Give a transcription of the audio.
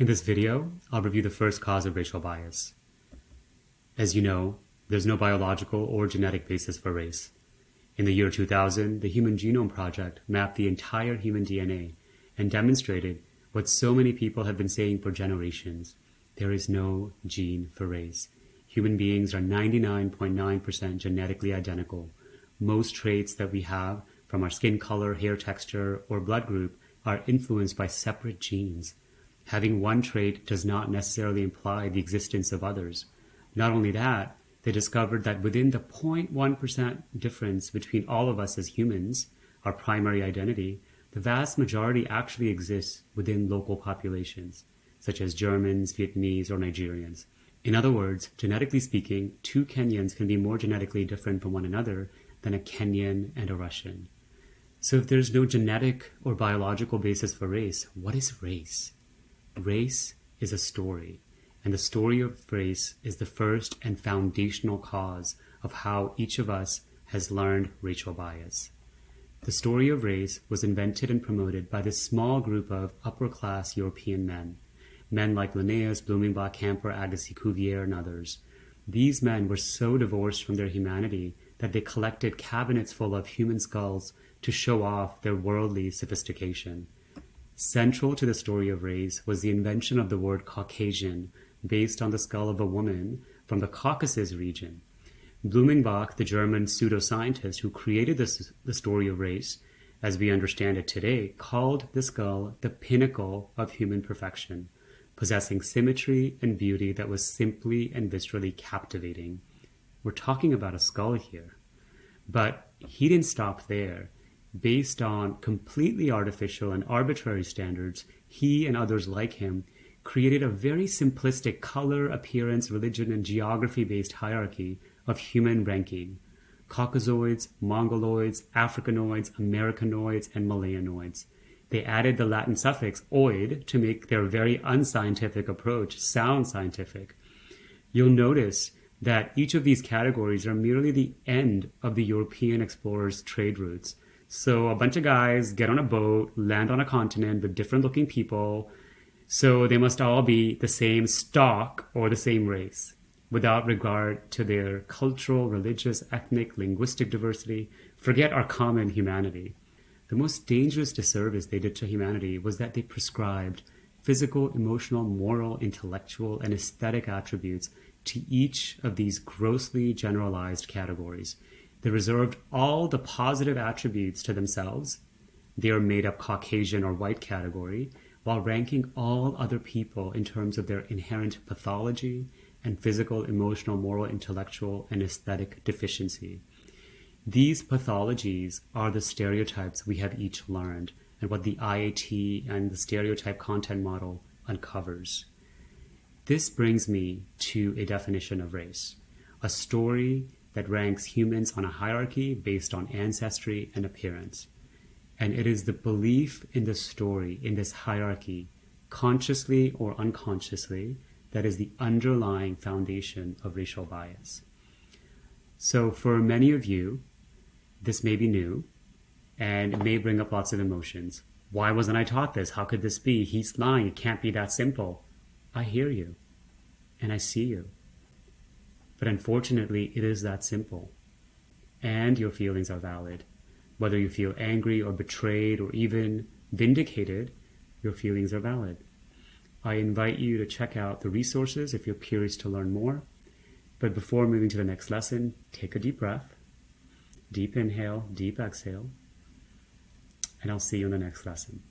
In this video, I'll review the first cause of racial bias. As you know, there's no biological or genetic basis for race. In the year 2000, the Human Genome Project mapped the entire human DNA and demonstrated what so many people have been saying for generations. There is no gene for race. Human beings are 99.9% genetically identical. Most traits that we have, from our skin color, hair texture, or blood group, are influenced by separate genes. Having one trait does not necessarily imply the existence of others. Not only that, they discovered that within the 0.1% difference between all of us as humans, our primary identity, the vast majority actually exists within local populations, such as Germans, Vietnamese, or Nigerians. In other words, genetically speaking, two Kenyans can be more genetically different from one another than a Kenyan and a Russian. So if there's no genetic or biological basis for race, what is race? Race is a story, and the story of race is the first and foundational cause of how each of us has learned racial bias. The story of race was invented and promoted by this small group of upper-class European men. Men like Linnaeus, Blumenbach, Camper, Agassiz, Cuvier, and others. These men were so divorced from their humanity that they collected cabinets full of human skulls to show off their worldly sophistication. Central to the story of race was the invention of the word Caucasian, based on the skull of a woman from the Caucasus region. Blumenbach, the German pseudoscientist who created the story of race, as we understand it today, called the skull the pinnacle of human perfection, possessing symmetry and beauty that was simply and viscerally captivating. We're talking about a skull here. But he didn't stop there. Based on completely artificial and arbitrary standards, he and others like him created a very simplistic color, appearance, religion, and geography-based hierarchy of human ranking: Caucasoids, Mongoloids, Africanoids, Americanoids, and Malayanoids. They added the Latin suffix "oid" to make their very unscientific approach sound scientific. You'll notice that each of these categories are merely the end of the European explorers' trade routes. So a bunch of guys get on a boat, land on a continent with different looking people, so they must all be the same stock or the same race, without regard to their cultural, religious, ethnic, linguistic diversity. Forget our common humanity. The most dangerous disservice they did to humanity was that they prescribed physical, emotional, moral, intellectual, and aesthetic attributes to each of these grossly generalized categories. They reserved all the positive attributes to themselves, their made-up Caucasian or white category, while ranking all other people in terms of their inherent pathology and physical, emotional, moral, intellectual, and aesthetic deficiency. These pathologies are the stereotypes we have each learned, and what the IAT and the stereotype content model uncovers. This brings me to a definition of race: a story that ranks humans on a hierarchy based on ancestry and appearance. And it is the belief in the story, in this hierarchy, consciously or unconsciously, that is the underlying foundation of racial bias. So for many of you, this may be new, and it may bring up lots of emotions. Why wasn't I taught this? How could this be? He's lying. It can't be that simple. I hear you, and I see you. But unfortunately, it is that simple. And your feelings are valid. Whether you feel angry or betrayed or even vindicated, your feelings are valid. I invite you to check out the resources if you're curious to learn more. But before moving to the next lesson, take a deep breath. Deep inhale, deep exhale. And I'll see you in the next lesson.